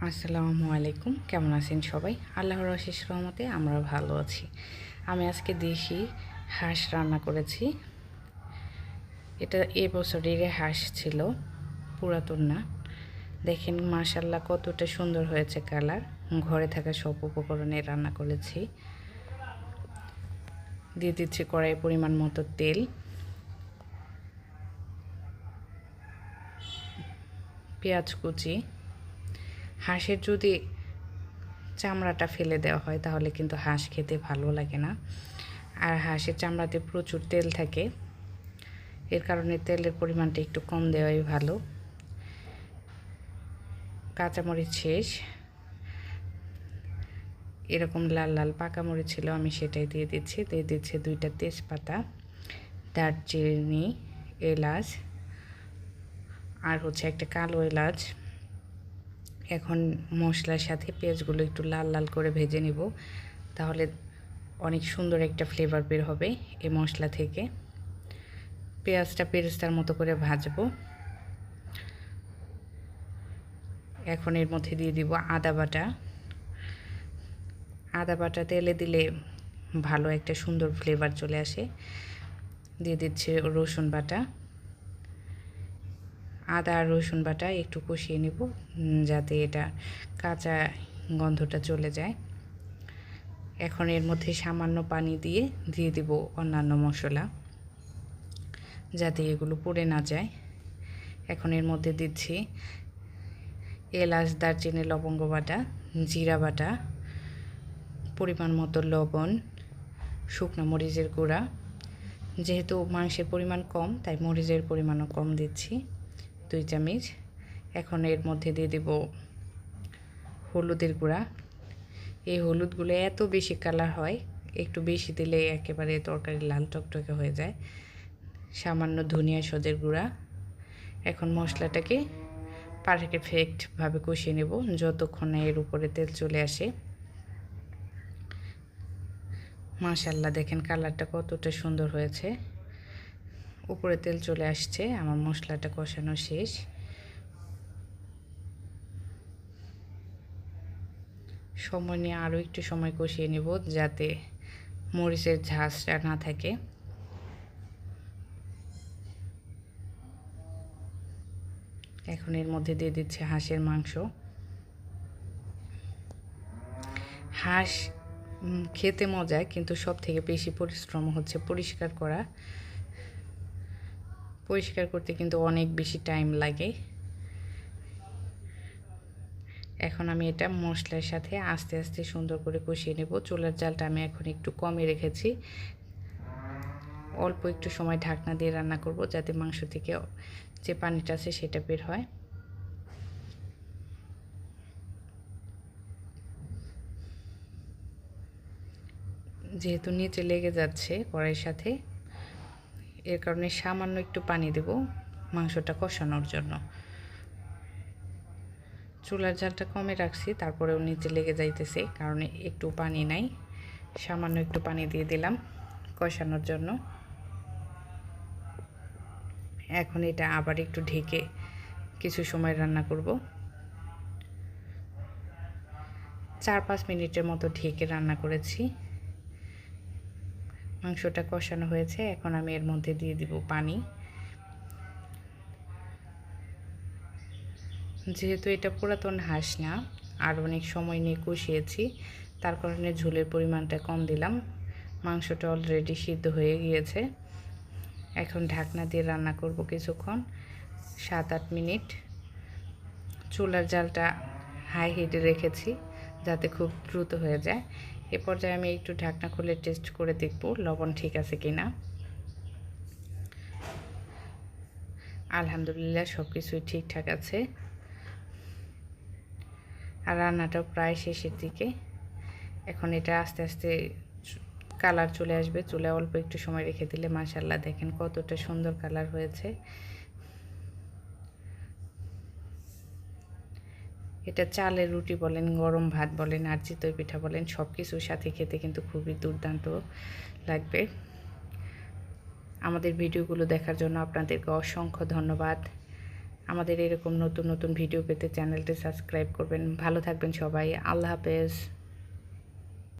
আসসালামু আলাইকুম। কেমন আছেন সবাই? আল্লাহর অশেষ রহমতে আমরা ভালো আছি। আমি আজকে দেশি হাঁস রান্না করেছি। এটা এবছরের হাঁস ছিল, পুরাতন না। দেখেন মাশাআল্লাহ কতটা সুন্দর হয়েছে কালার। ঘরে থাকা সব উপকরণে রান্না করেছি। দিয়ে দিচ্ছি কড়াই পরিমাণ মতো তেল, পেঁয়াজ কুচি। হাঁসের যদি চামড়াটা ফেলে দেওয়া হয় তাহলে কিন্তু হাঁস খেতে ভালো লাগে না। আর হাঁসের চামড়াতে প্রচুর তেল থাকে, এর কারণে তেলের পরিমাণটা একটু কম দেওয়াই ভালো। কাঁচামরিচ শেষ, এরকম লাল লাল পাকা মরিচ ছিল, আমি সেটাই দিয়ে দিচ্ছি 2টা তেজপাতা, দারচিনি, এলাচ আর হচ্ছে একটা কালো এলাচ। এখন মশলার সাথে পেঁয়াজগুলো একটু লাল লাল করে ভেজে নিব, তাহলে অনেক সুন্দর একটা ফ্লেভার বের হবে এই মশলা থেকে। পেঁয়াজটা পেরেস্তার মতো করে ভাজবো। এখন এর মধ্যে দিয়ে দিব আদা বাটা। আদা বাটা তেলে দিলে ভালো একটা সুন্দর ফ্লেভার চলে আসে। দিয়ে দিচ্ছে রসুন বাটা। আদা আর রসুন বাটা একটু কষিয়ে নেব, যাতে এটা কাঁচা গন্ধটা চলে যায়। এখন এর মধ্যে সামান্য পানি দিয়ে দিব অন্যান্য মশলা, যাতে এগুলো পুড়ে না যায়। এখন এর মধ্যে দিচ্ছি এলাচ, দারচিনি, লবঙ্গ বাটা, জিরা বাটা, পরিমাণ মতো লবণ, শুকনো মরিচের গুঁড়া। যেহেতু মাংসের পরিমাণ কম তাই মরিচের পরিমাণও কম দিচ্ছি, 2 চামচ। এখন এর মধ্যে দিয়ে দেব হলুদের গুঁড়া। এই হলুদগুলো এত বেশি কালার হয়, একটু বেশি দিলে একেবারে তরকারি লাল টকটকে হয়ে যায়। সামান্য ধনিয়া সজের গুঁড়া। এখন মশলাটাকে পারফেক্টভাবে কষিয়ে নেব যতক্ষণ এর উপরে তেল চলে আসে। মাশাআল্লাহ দেখেন কালারটা কতটা সুন্দর হয়েছে, উপরে তেল চলে আসছে। আমার মশলাটা কষানো শেষ। সময় নিয়ে আরও একটু সময় কষিয়ে নেব, যাতে মরিচের ঝাঁঝটা না থাকে। এখন এর মধ্যে দিয়ে দিচ্ছে হাঁসের মাংস। হাঁস খেতে মজা, কিন্তু সব থেকে বেশি পরিশ্রম হচ্ছে পরিষ্কার করা। পরিষ্কার করতে কিন্তু অনেক বেশি টাইম লাগে। এখন আমি এটা মশলার সাথে আস্তে আস্তে সুন্দর করে কষিয়ে নেব। চুলার জালটা আমি এখন একটু কমে রেখেছি। অল্প একটু সময় ঢাকনা দিয়ে রান্না করব, যাতে মাংস থেকে যে পানিটা আছে সেটা বের হয়। যেহেতু নিচে লেগে যাচ্ছে কড়াইয়ের সাথে, এর কারণে সামান্য একটু পানি দেব মাংসটা কষানোর জন্য। চুলার জালটা কমে রাখছি, তারপরেও নিচে লেগে যাইতেছে, কারণ একটু পানি নাই। সামান্য একটু পানি দিয়ে দিলাম কষানোর জন্য। এখন এটা আবার একটু ঢেকে কিছু সময় রান্না করব। 4-5 মিনিটের মতো ঢেকে রান্না করেছি। মাংসটা কষানো হয়েছে, এখন আমি এর মধ্যে দিয়ে দিব পানি। যেহেতু এটা পুরাতন হাঁস না, আর অনেক সময় নিয়ে কষিয়েছি, তার কারণে ঝোলের পরিমাণটা কম দিলাম। মাংসটা অলরেডি সিদ্ধ হয়ে গিয়েছে। এখন ঢাকনা দিয়ে রান্না করব কিছুক্ষণ, 7-8 মিনিট। চুলার জালটা হাই হিটে রেখেছি, যাতে খুব দ্রুত হয়ে যায়। এ পর্যায়ে আমি একটু ঢাকনা খুলে টেস্ট করে দেখব লবণ ঠিক আছে কিনা। আলহামদুলিল্লাহ সব কিছুই ঠিকঠাক আছে। আর রান্নাটাও প্রায় শেষের দিকে। এখন এটা আস্তে আস্তে কালার চলে আসবে। চুলায় অল্প একটু সময় রেখে দিলে মাশাআল্লাহ দেখেন কতটা সুন্দর কালার হয়েছে। এটা চালের রুটি বলেন, গরম ভাত বলেন, আর চিতই পিঠা বলেন, সব কিছুর সাথে খেতে কিন্তু খুবই দুর্দান্ত লাগবে। আমাদের ভিডিওগুলো দেখার জন্য আপনাদেরকে অসংখ্য ধন্যবাদ। আমাদের এরকম নতুন নতুন ভিডিও পেতে চ্যানেলটি সাবস্ক্রাইব করবেন। ভালো থাকবেন সবাই। আল্লাহ হাফেজ।